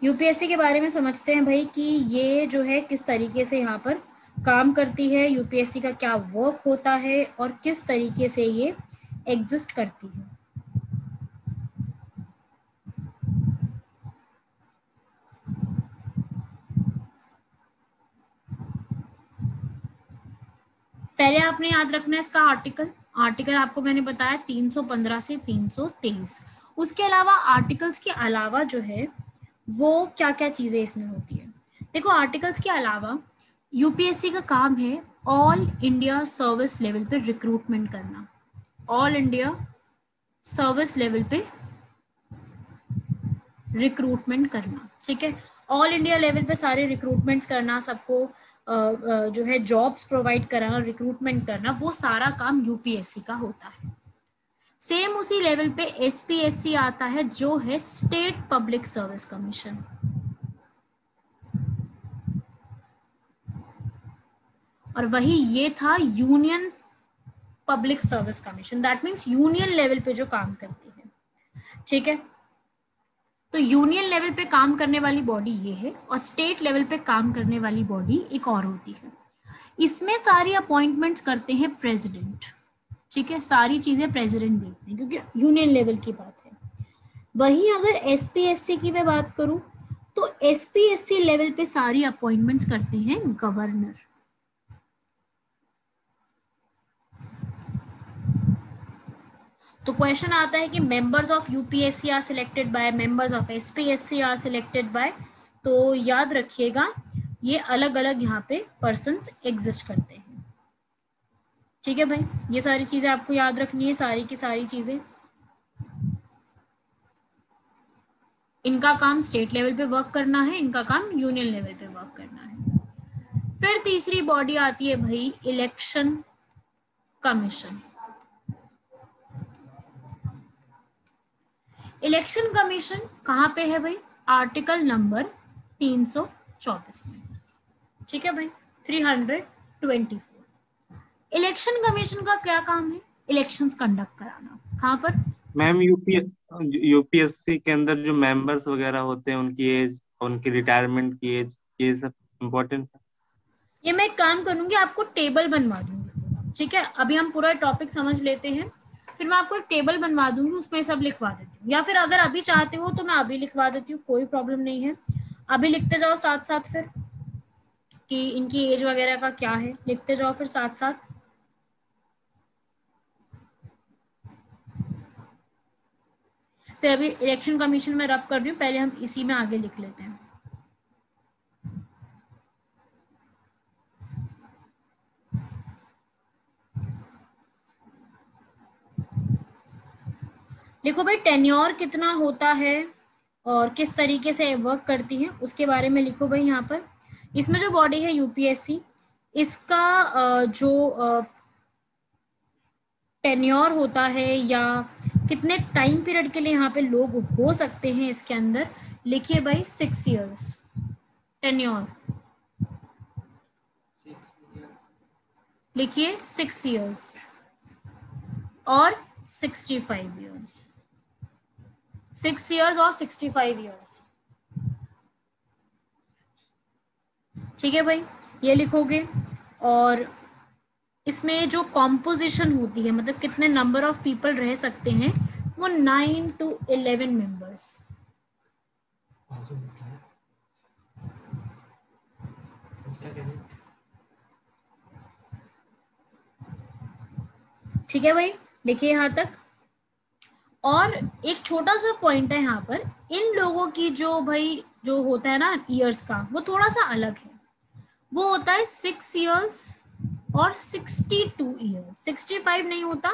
UPSC के बारे में समझते हैं भाई कि ये जो है किस तरीके से यहाँ पर काम करती है, यूपीएससी का क्या वर्क होता है और किस तरीके से ये एग्जिस्ट करती है। पहले आपने याद रखना है इसका आर्टिकल। आर्टिकल आपको मैंने बताया 315 से 323। उसके अलावा आर्टिकल्स के अलावा जो है वो क्या क्या चीजें इसमें होती है। देखो आर्टिकल्स के अलावा यूपीएससी का काम है ऑल इंडिया सर्विस लेवल पे रिक्रूटमेंट करना। ऑल इंडिया सर्विस लेवल पे रिक्रूटमेंट करना, ठीक है। ऑल इंडिया लेवल पे सारे रिक्रूटमेंट्स करना, सबको जो है जॉब्स प्रोवाइड कराना, रिक्रूटमेंट करना, वो सारा काम यूपीएससी का होता है। सेम उसी लेवल पे एसपीएससी आता है जो है स्टेट पब्लिक सर्विस कमीशन। और वही ये था union public service commission, that means union level पे जो काम करती है, ठीक है। तो यूनियन लेवल पे काम करने वाली बॉडी ये है और स्टेट लेवल पे काम करने वाली बॉडी एक और होती है। इसमें सारी अपॉइंटमेंट्स करते हैं प्रेसिडेंट, ठीक है। सारी चीजें प्रेसिडेंट देखते हैं क्योंकि यूनियन लेवल की बात है। वहीं अगर एसपीएससी की मैं बात करूं तो एसपीएससी लेवल पे सारी अपॉइंटमेंट्स करते हैं गवर्नर। तो क्वेश्चन आता है कि members of UPSC are selected by, members of SPSC are selected by. तो याद रखिएगा ये अलग अलग यहाँ पे पर्सन्स एग्जिस्ट करते हैं, ठीक है भाई। ये सारी चीजें आपको याद रखनी है, सारी की सारी चीजें। इनका काम स्टेट लेवल पे वर्क करना है, इनका काम यूनियन लेवल पे वर्क करना है। फिर तीसरी बॉडी आती है भाई इलेक्शन कमीशन। इलेक्शन कमीशन कहाँ पे है भाई? आर्टिकल नंबर 324 में, ठीक है भाई, 324। इलेक्शन कमीशन का क्या काम है? इलेक्शंस कंडक्ट कराना। कहाँ पर? मैम यूपीएससी के अंदर जो मेंबर्स वगैरह होते हैं उनकी एज, उनकी रिटायरमेंट की एज, ये सब इम्पोर्टेंट है। ये मैं एक काम करूंगी, आपको टेबल बनवा दूंगी, ठीक है। अभी हम पूरा टॉपिक समझ लेते हैं, फिर मैं आपको एक टेबल बनवा दूंगी, उसमें सब लिखवा देती हूँ। या फिर अगर अभी चाहते हो तो मैं अभी लिखवा देती हूँ, कोई प्रॉब्लम नहीं है। अभी लिखते जाओ साथ साथ फिर कि इनकी एज वगैरह का क्या है, लिखते जाओ फिर साथ साथ। फिर अभी इलेक्शन कमीशन में रब कर रही हूँ, पहले हम इसी में आगे लिख लेते हैं। देखो भाई टेन्योर कितना होता है और किस तरीके से वर्क करती है उसके बारे में लिखो भाई यहाँ पर। इसमें जो बॉडी है यूपीएससी, इसका जो टेन्योर होता है या कितने टाइम पीरियड के लिए यहाँ पे लोग हो सकते हैं इसके अंदर, लिखिए भाई 6 इयर्स टेन्योर। लिखिए 6 इयर्स और 65 इयर्स। 6 इयर्स और 65 इयर्स, ठीक है भाई, ये लिखोगे। और इसमें जो कॉम्पोजिशन होती है, मतलब कितने नंबर ऑफ पीपल रह सकते हैं, वो 9 to 11 मेंबर्स। ठीक है भाई, लिखिए यहाँ तक। और एक छोटा सा पॉइंट है यहाँ पर, इन लोगों की जो भाई जो होता है ना ईयर्स का, वो थोड़ा सा अलग है। वो होता है 6 इयर्स और 62 ईयर्स। 65 नहीं होता,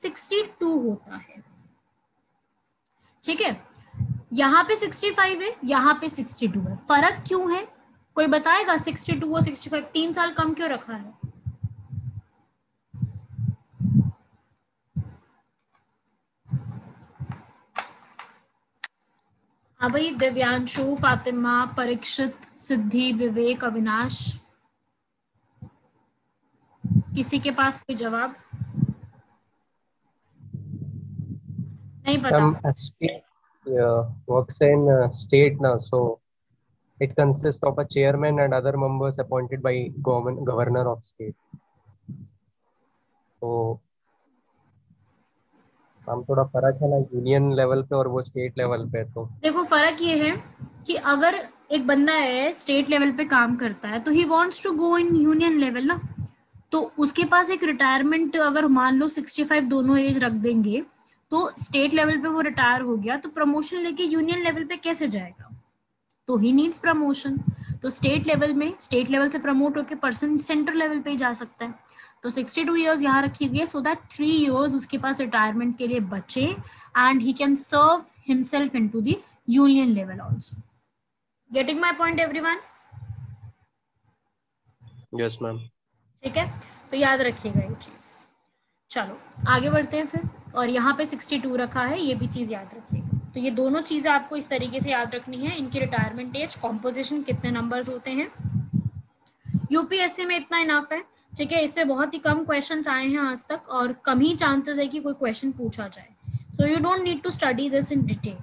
62 होता है, ठीक है। यहाँ पे 65 है, यहाँ पे 62 है। फर्क क्यों है कोई बताएगा? 62 और 65 3 साल कम क्यों रखा है? हाँ भाई, दिव्यांशु, फातिमा, परीक्षित, सिद्धि, विवेक, अविनाश, किसी के पास कोई जवाब? नहीं पता? SP works in state now, so It consists of a chairman and other members appointed by governor of state. तो हम थोड़ा फर्क है ना यूनियन लेवल पे और वो स्टेट लेवल पे। तो देखो फर्क ये है कि अगर एक बंदा है स्टेट लेवल पे काम करता है तो he wants to go in union level ना, तो उसके पास एक रिटायरमेंट अगर मान लो 65 दोनों एज रख देंगे तो स्टेट लेवल पे वो रिटायर हो गया तो प्रमोशन लेके यूनियन लेवल पे कैसे जाएगा, तो ही नीड्स प्रमोशन। तो स्टेट लेवल से प्रमोट होकर पर्सन सेंटर लेवल पे ही जा सकता है। तो 62 इयर्स यहाँ रखी गई सो दैट 3 इयर्स उसके पास रिटायरमेंट के लिए बचे and he can serve himself into the union level also. Getting my point everyone? Yes ma'am. ठीक है, तो याद रखिएगा ये चीज। चलो आगे बढ़ते हैं फिर, और यहाँ पे 62 रखा है, ये भी चीज याद रखिएगा। तो ये दोनों चीजें आपको इस तरीके से याद रखनी है, इनकी रिटायरमेंट एज, कॉम्पोजिशन, कितने नंबर्स होते हैं। यूपीएससी में इतना इनफ है, ठीक है। इस पे बहुत ही कम क्वेश्चंस आए हैं आज तक और कम ही चांसेस है कि कोई क्वेश्चन पूछा जाए, so you don't need to study this in detail.